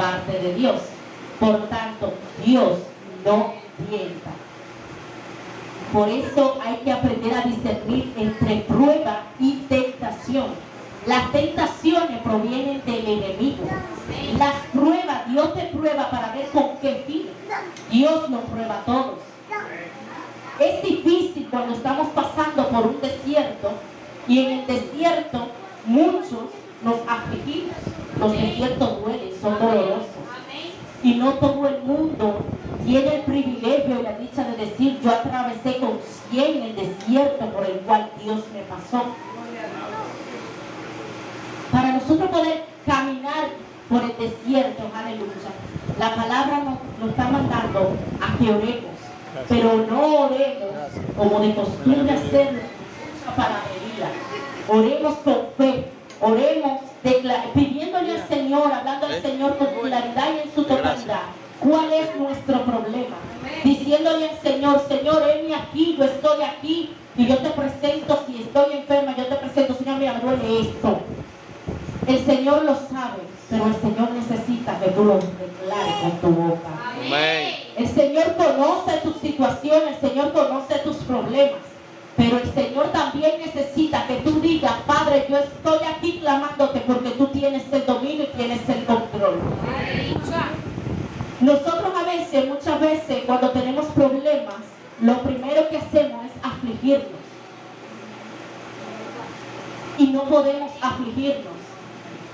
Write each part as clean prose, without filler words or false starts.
parte de Dios. Por tanto, Dios no tienta. Por eso hay que aprender a discernir entre prueba y tentación. Las tentaciones provienen del enemigo. Las pruebas, Dios te prueba para ver con qué fin. Dios nos prueba a todos. Es difícil cuando estamos pasando por un desierto y en el desierto muchos nos afligimos. Los desiertos duelen, son dolorosos. Y no todo el mundo tiene el privilegio y la dicha de decir: yo atravesé con 100 el desierto por el cual Dios me pasó. Para nosotros poder caminar por el desierto, aleluya, la palabra nos está mandando a que oremos, pero no oremos como de costumbre hacerlo para medida. Oremos con fe, oremos pidiéndole al Señor, hablando al Señor con claridad y en su totalidad. ¿Cuál es nuestro problema? Diciéndole al Señor: Señor, heme aquí, yo estoy aquí y yo te presento. Si estoy enferma, yo te presento. Señor, mira, me duele esto. El Señor lo sabe, pero el Señor necesita que tú lo declares con tu boca. Amén. El Señor conoce tu situación, el Señor conoce tus problemas, pero el Señor también necesita que tú digas: Padre, yo estoy aquí clamándote porque tú tienes el dominio y tienes el control. Nosotros muchas veces, cuando tenemos problemas, lo primero que hacemos es afligirnos. Y no podemos afligirnos,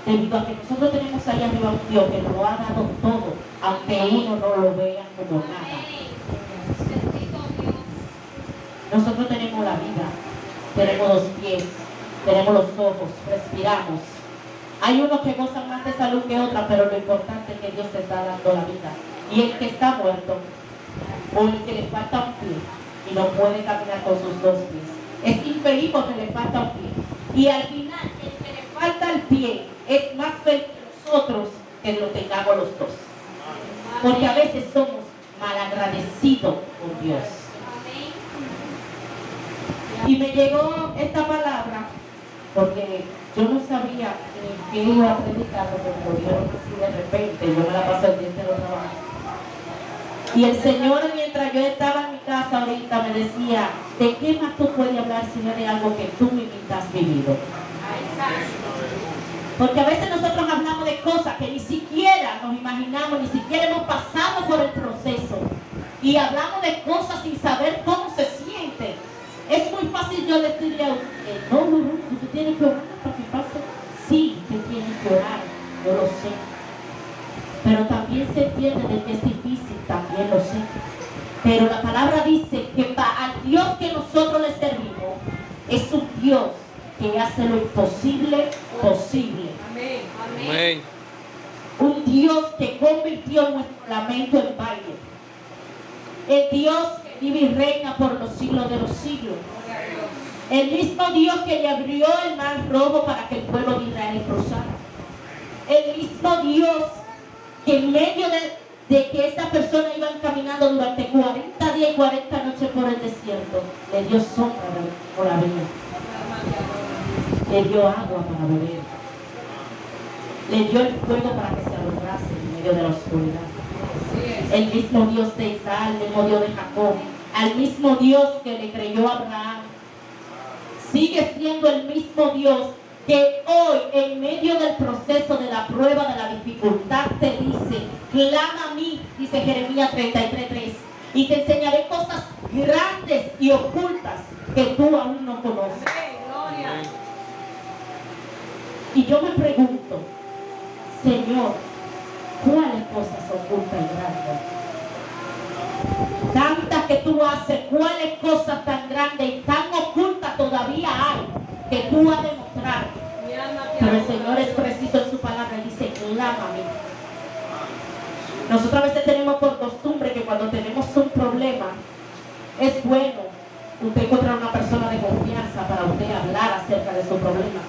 debido a que nosotros tenemos ahí arriba un Dios que nos lo ha dado todo, aunque uno no lo vea como nada. Nosotros tenemos la vida, tenemos los pies, tenemos los ojos, respiramos. Hay unos que gozan más de salud que otros, pero lo importante es que Dios te está dando la vida. Y el que está muerto, o el que le falta un pie y no puede caminar con sus dos pies, es infeliz porque le falta un pie. Y al final, el que le falta el pie es más feliz que nosotros que lo tengamos los dos. Porque a veces somos malagradecidos con Dios. Y me llegó esta palabra porque yo no sabía que iba a predicar, porque me lo dieron así de repente. Yo me la pasé el día entero trabajando. Y el Señor, mientras yo estaba en mi casa ahorita, me decía: ¿de qué más tú puedes hablar si no de algo que tú mismo has vivido? Porque a veces nosotros hablamos de cosas que ni siquiera nos imaginamos, ni siquiera hemos pasado por el proceso. Y hablamos de cosas sin saber cómo se siente. Es muy fácil yo decirle a usted: no, tú tienes que orar para que pase. Sí, tú tienes que orar, yo lo sé. Pero también se entiende de que es difícil, también lo sé. Pero la palabra dice que al Dios que nosotros le servimos es un Dios que hace lo imposible posible. Amén. Amén. Un Dios que convirtió nuestro lamento en baile. El Dios que vive y reina por los siglos de los siglos. El mismo Dios que le abrió el mar rojo para que el pueblo de Israel cruzara. El mismo Dios que en medio de que esta persona iba caminando durante 40 días y 40 noches por el desierto, le dio sombra por la vida. Le dio agua para beber. Le dio el fuego para que se alumbrase en medio de la oscuridad. El mismo Dios de Isaac, el mismo Dios de Jacob, al mismo Dios que le creyó a Abraham, sigue siendo el mismo Dios que hoy, en medio del proceso de la prueba, de la dificultad, te dice: clama a mí, dice Jeremías 33:3, y te enseñaré cosas grandes y ocultas que tú aún no conoces. Y yo me pregunto: Señor, ¿cuáles cosas ocultas y grandes? Tantas que tú haces, ¿cuáles cosas tan grandes y tan ocultas todavía hay que tú has de mostrar? Pero el Señor es preciso en su palabra y dice: clámame. Nosotros a veces tenemos por costumbre que cuando tenemos un problema, es bueno usted encontrar una persona de confianza para usted hablar acerca de su problema.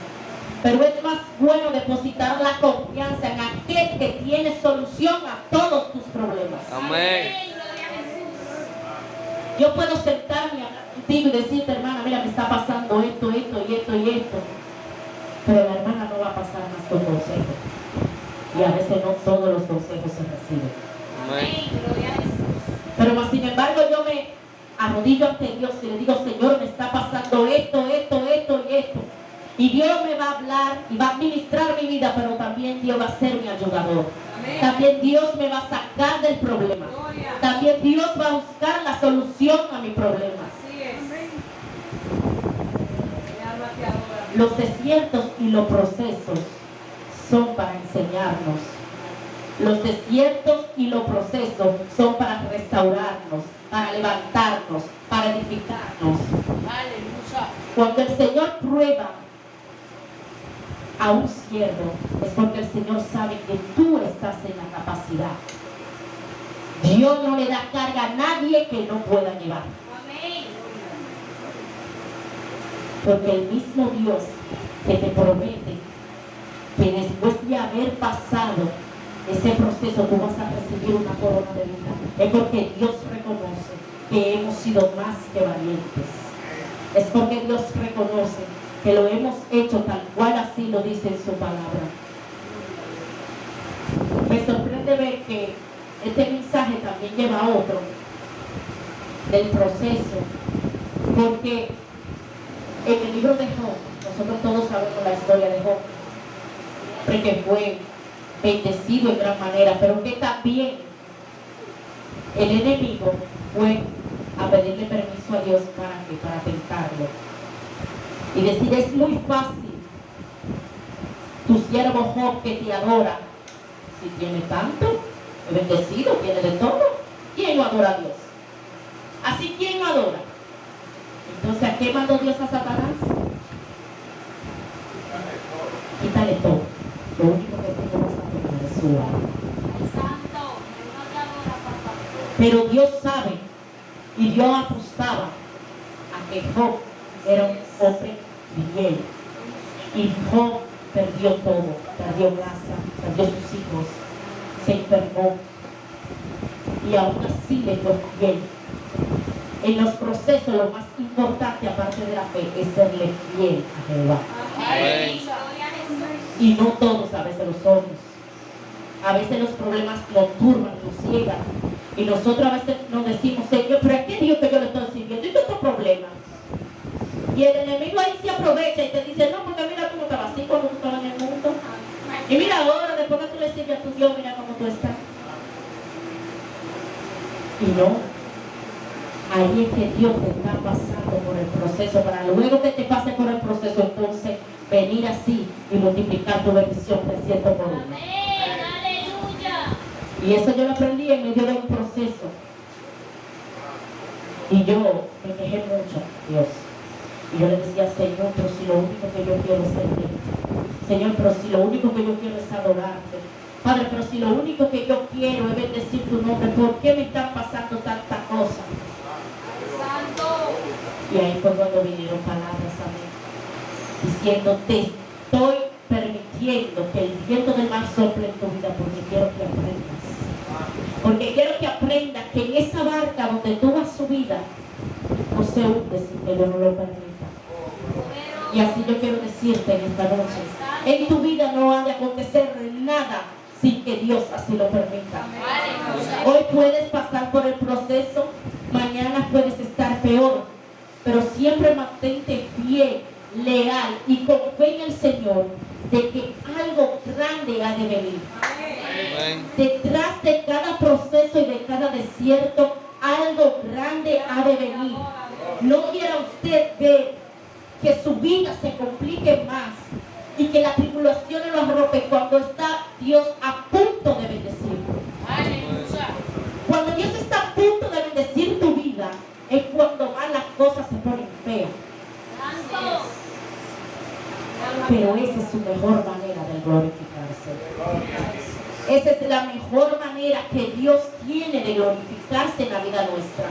Pero es más bueno depositar la confianza en aquel que tiene solución a todos tus problemas. Amén. Yo puedo sentarme contigo y decirte: hermana, mira, me está pasando esto, esto y esto y esto. Pero la hermana no va a pasar más con consejos. Y a veces no todos los consejos Pero más sin embargo yo me arrodillo ante Dios y le digo, Señor, me está pasando esto y esto. Y Dios me va a hablar y va a administrar mi vida, pero también Dios va a ser mi ayudador. Amén. También Dios me va a sacar del problema. Gloria. También Dios va a buscar la solución a mi problema. Así es. Mi alma te adora. Los desiertos y los procesos son para enseñarnos. Los desiertos y los procesos son para restaurarnos, para levantarnos, para edificarnos. Aleluya. Cuando el Señor prueba a un siervo, es porque el Señor sabe que tú estás en la capacidad. Dios no le da carga a nadie que no pueda llevar. Amén. Porque el mismo Dios que te promete que después de haber pasado ese proceso tú vas a recibir una corona de vida, es porque Dios reconoce que hemos sido más que valientes. Es porque Dios reconoce que lo hemos hecho tal cual así lo dice en su palabra. Me sorprende ver que este mensaje también lleva a otro del proceso, porque en el libro de Job, nosotros todos sabemos la historia de Job, porque fue bendecido en gran manera, pero que también el enemigo fue a pedirle permiso a Dios para tentarlo y decir, es muy fácil tu siervo Job que te adora, si tiene tanto, es bendecido, tiene de todo. ¿Quién no adora a Dios? Así, ¿quién no adora? Entonces, ¿a qué mandó Dios a Satanás? Quítale todo. Lo único que tú no vas a tener es su alma. Santo, no te adora, papá. Pero Dios sabe, y Dios apostaba a que Job era un hombre fiel. Y Job perdió todo, perdió casa, perdió sus hijos, se enfermó. Y aún así le fue fiel. En los procesos lo más importante aparte de la fe es serle fiel a Jehová. Amén. Gloria a Jesús. Y no todos a veces lo somos. A veces los problemas nos turban, nos ciegan. Y nosotros a veces nos decimos, Señor, pero ¿a qué Dios que yo le estoy sirviendo? ¿Y estos problemas? Y el enemigo ahí se aprovecha y te dice, no, porque mira cómo estabas así cuando tú estabas en el mundo. Y mira ahora, después que tú le sirves a tu Dios, mira cómo tú estás. Y no, ahí es que Dios te está pasando por el proceso, para luego que te pase por el proceso, entonces venir así y multiplicar tu bendición de ciento por uno. Amén. Aleluya. Y eso yo lo aprendí en medio de un proceso. Y yo me quejé mucho, Dios. Y yo le decía, Señor, pero si lo único que yo quiero es servir. Señor, pero si lo único que yo quiero es adorarte. Padre, pero si lo único que yo quiero es bendecir tu nombre, ¿por qué me están pasando tantas cosas? Santo. Y ahí fue cuando vinieron palabras a mí, diciendo, te estoy permitiendo que el viento del mar sople en tu vida porque quiero que aprendas. Porque quiero que aprendas que en esa barca donde tú vas subida, no se hunde sin que yo no lo permita. Y así yo quiero decirte en esta noche, en tu vida no ha de acontecer nada sin que Dios así lo permita. Hoy puedes pasar por el proceso, mañana puedes estar peor, pero siempre mantente fiel, leal y con fe en el Señor de que algo grande ha de venir. Amén. Detrás de cada proceso y de cada desierto, algo grande ha de venir. No quiera usted ver que su vida se complique más y que la tribulación lo arrope cuando está Dios a punto de bendecirlo. Cuando Dios está a punto de bendecir tu vida, es cuando más las cosas se ponen feas. Santo. Pero esa es su mejor manera de glorificarse. Esa es la mejor manera que Dios tiene de glorificarse en la vida nuestra.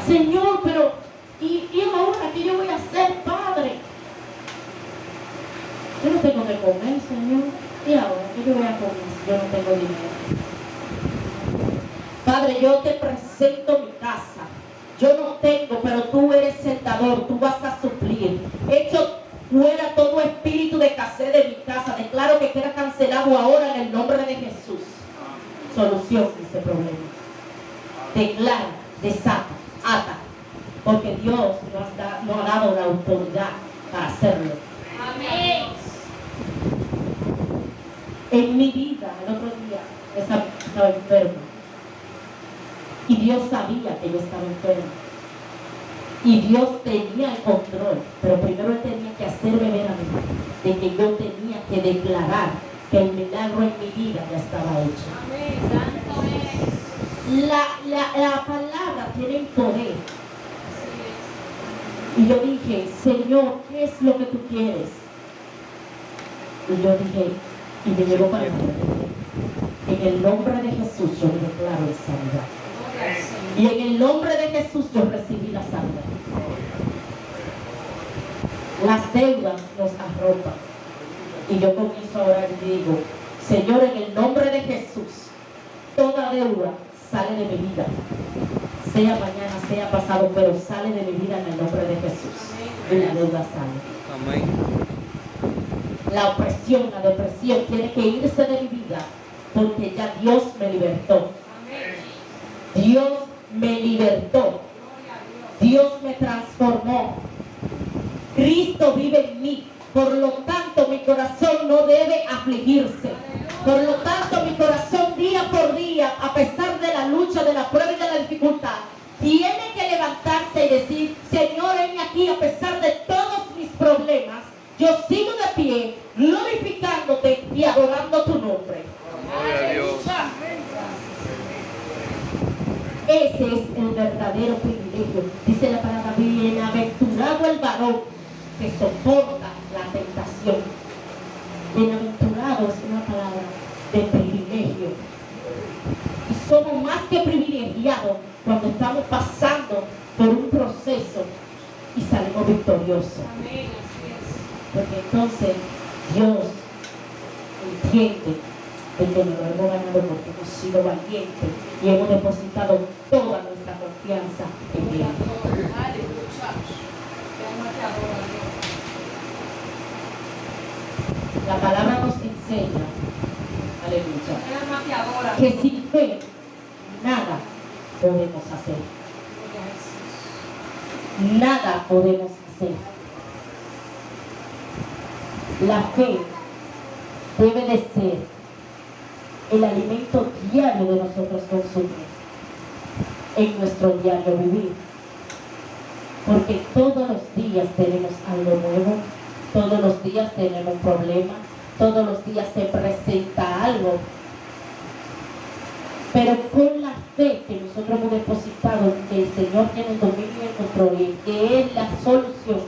Señor, pero ¿y ahora qué yo voy a hacer, Padre? Yo no tengo que comer, Señor. ¿Y ahora qué yo voy a comer si yo no tengo dinero? Padre, yo te presento mi casa. Yo no tengo, pero tú eres el dador, tú vas a suplir. Echo fuera todo espíritu de escasez de mi casa. Declaro que queda cancelado ahora en el nombre de Jesús. Solución, dice ese problema. Declara, desata, ata, porque Dios nos ha dado la autoridad para hacerlo. Amén. En mi vida, el otro día, estaba enferma. Y Dios sabía que yo estaba enferma. Y Dios tenía el control, pero primero Él tenía que hacerme ver a mí de que yo tenía que declarar que el milagro en mi vida ya estaba hecho. Amén. Santo eres. La palabra tiene poder. Así Y yo dije, Señor, ¿qué es lo que tú quieres? Y yo dije, y me llegó para mí, en el nombre de Jesús yo le declaro la sanidad. es. Y en el nombre de Jesús yo recibí la sanidad. Las deudas nos arropan. Y yo comienzo a orar y digo, Señor, en el nombre de Jesús, toda deuda sale de mi vida. Sea mañana, sea pasado, pero sale de mi vida en el nombre de Jesús. Y la deuda sale. Amén. La opresión, la depresión tiene que irse de mi vida porque ya Dios me libertó. Dios me libertó. Dios me transformó. Cristo vive en mí. Por lo tanto, mi corazón no debe afligirse. Por lo tanto, mi corazón día por día, a pesar de la lucha, de la prueba y de la dificultad, tiene que levantarse y decir, Señor, heme aquí a pesar de todos mis problemas. Yo sigo de pie, glorificándote y adorando tu nombre. Gloria a Dios. Ese es el verdadero privilegio. Dice la palabra, bienaventurado el varón que soporta la tentación. Bienaventurado es una palabra de privilegio. Y somos más que privilegiados cuando estamos pasando por un proceso y salimos victoriosos. Amén. Así es. Porque entonces Dios entiende de que nos lo hemos ganado porque hemos sido valientes y hemos depositado toda nuestra confianza en Él. Aleluya. La palabra nos enseña, aleluya, que sin fe nada podemos hacer. Nada podemos hacer. La fe debe de ser el alimento diario de nosotros consumir en nuestro diario vivir. Porque todos los días tenemos algo nuevo, todos los días tenemos un problema, todos los días se presenta algo. Pero con la fe que nosotros hemos depositado en que el Señor tiene el dominio y el control y que es la solución,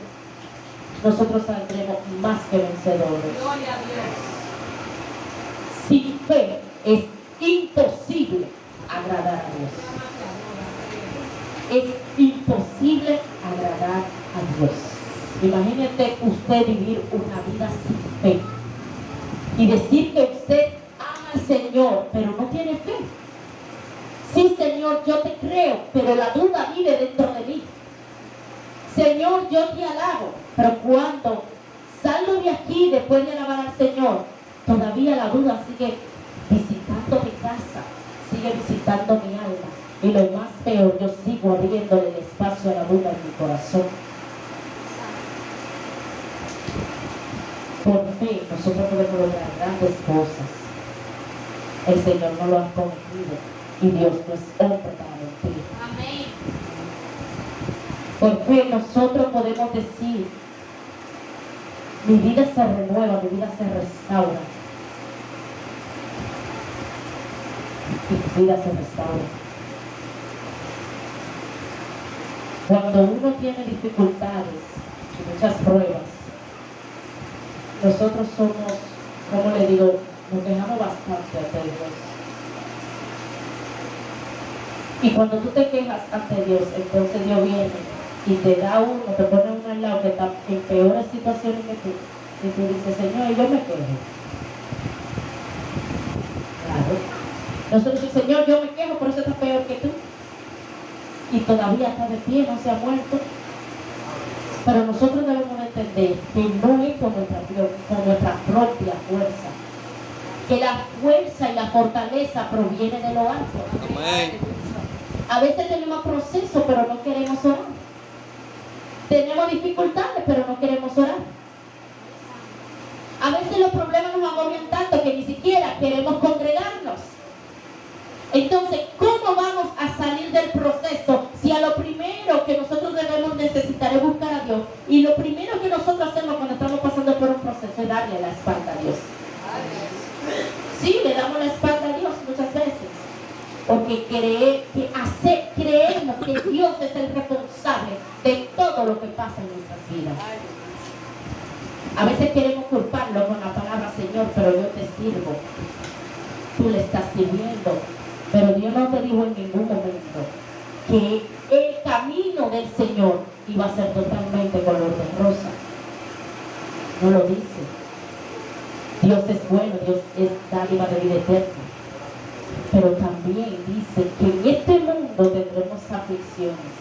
nosotros saldremos más que vencedores. Gloria a Dios. Sin fe es imposible agradar a Dios. Es imposible agradar a Dios. Imagínate usted vivir una vida sin fe y decir que usted ama al Señor, pero no tiene fe. Sí, Señor, yo te creo, pero la duda vive dentro de mí. Señor, yo te alabo, pero cuando salgo de aquí después de alabar al Señor, todavía la duda sigue visitando mi casa, sigue visitando mi alma. Y lo más peor, yo sigo abriéndole el espacio a la duda en mi corazón. Por fe, nosotros podemos lograr grandes cosas. El Señor no lo ha prometido y Dios no es hombre para mentir. Amén. Por fe nosotros podemos decir, mi vida se renueva, mi vida se restaura. Y tu vida se restaura. Cuando uno tiene dificultades y muchas pruebas, nosotros somos, como le digo, nos quejamos bastante ante Dios. Y cuando tú te quejas ante Dios, entonces Dios viene y te da uno, te pone uno al lado que está en peores situaciones que tú. Y tú dices, Señor, y yo me quejo. Claro. Nosotros decimos, Señor, yo me quejo, pero eso está peor que tú. Y todavía está de pie, no se ha muerto. Pero nosotros debemos entender que no es con nuestra propia fuerza, que la fuerza y la fortaleza proviene de lo alto. Amén. A veces tenemos procesos, pero no queremos orar. Tenemos dificultades, pero no queremos orar. A veces los problemas nos agobian tanto que ni siquiera queremos congregarnos. Entonces, ¿cómo vamos a salir del proceso si a lo primero que nosotros debemos necesitar es buscar a Dios? Y lo primero que nosotros hacemos cuando estamos pasando por un proceso es darle la espalda a Dios. Sí, le damos la espalda a Dios muchas veces. Porque creemos que Dios es el responsable de todo lo que pasa en nuestras vidas. A veces queremos culparlo con la palabra Señor, pero yo te sirvo. Tú le estás sirviendo. Pero Dios no te dijo en ningún momento que el camino del Señor iba a ser totalmente color de rosa. No lo dice. Dios es bueno, Dios es dádiva de vida eterna. Pero también dice que en este mundo tendremos aflicciones.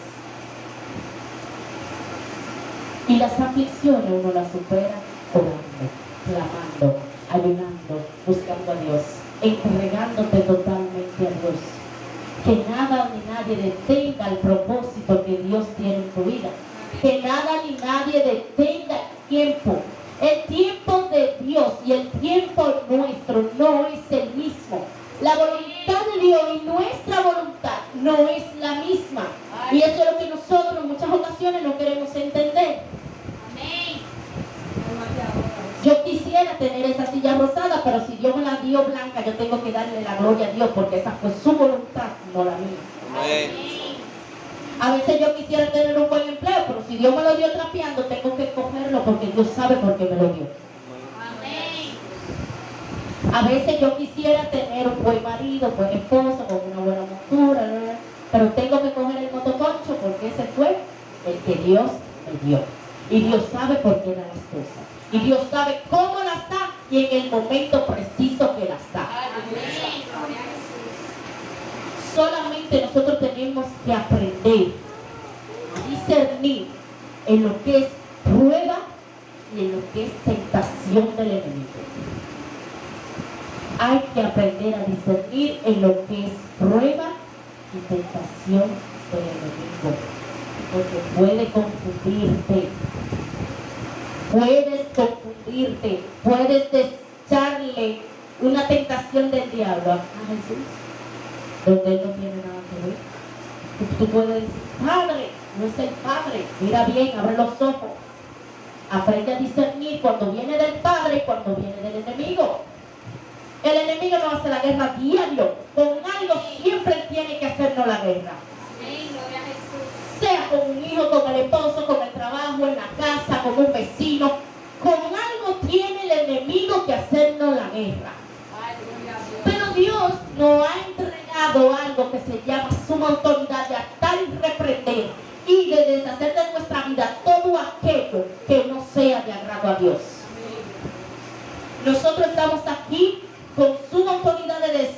Y las aflicciones uno las supera orando, clamando, ayunando, buscando a Dios, entregándote totalmente a Dios. Que nada ni nadie detenga el propósito que Dios tiene en tu vida. Que nada ni nadie detenga el tiempo. El tiempo de Dios y el tiempo nuestro no es el mismo. La voluntad de Dios y nuestra voluntad no es la misma. Y eso es lo que nosotros en muchas ocasiones no queremos entender. Amén. Yo quisiera tener esa silla rosada, pero si Dios me la dio blanca, yo tengo que darle la gloria a Dios, porque esa fue su voluntad, no la mía. Amén. A veces yo quisiera tener un buen empleo, pero si Dios me lo dio trapeando, tengo que cogerlo porque Dios sabe por qué me lo dio. Amén. A veces yo quisiera tener un buen marido, buen esposo, con una buena montura, pero tengo que coger el motoconcho porque ese fue el que Dios me dio. Y Dios sabe por qué da las cosas. Y Dios sabe cómo las da y en el momento preciso que las da. Solamente nosotros tenemos que aprender a discernir en lo que es prueba y en lo que es tentación del enemigo. Hay que aprender a discernir en lo que es prueba y tentación del enemigo. Porque puede confundirte. Puedes confundirte. Puedes echarle una tentación del diablo a Jesús, donde Él no tiene nada que ver. Tú puedes decir, Padre, no es el Padre. Mira bien, abre los ojos. Aprende a discernir cuando viene del Padre y cuando viene del enemigo. El enemigo no hace la guerra diario. Con algo siempre él tiene que hacernos la guerra. Amén. Gloria a Jesús. Sea con un hijo, con el esposo, con el trabajo, en la casa, con un vecino. Con algo tiene el enemigo que hacernos la guerra. Ay, gloria a Dios. Pero Dios nos ha entregado algo que se llama suma autoridad de atar y reprender y de deshacer de nuestra vida todo aquello que no sea de agrado a Dios. Nosotros estamos aquí con suma autoridad de decir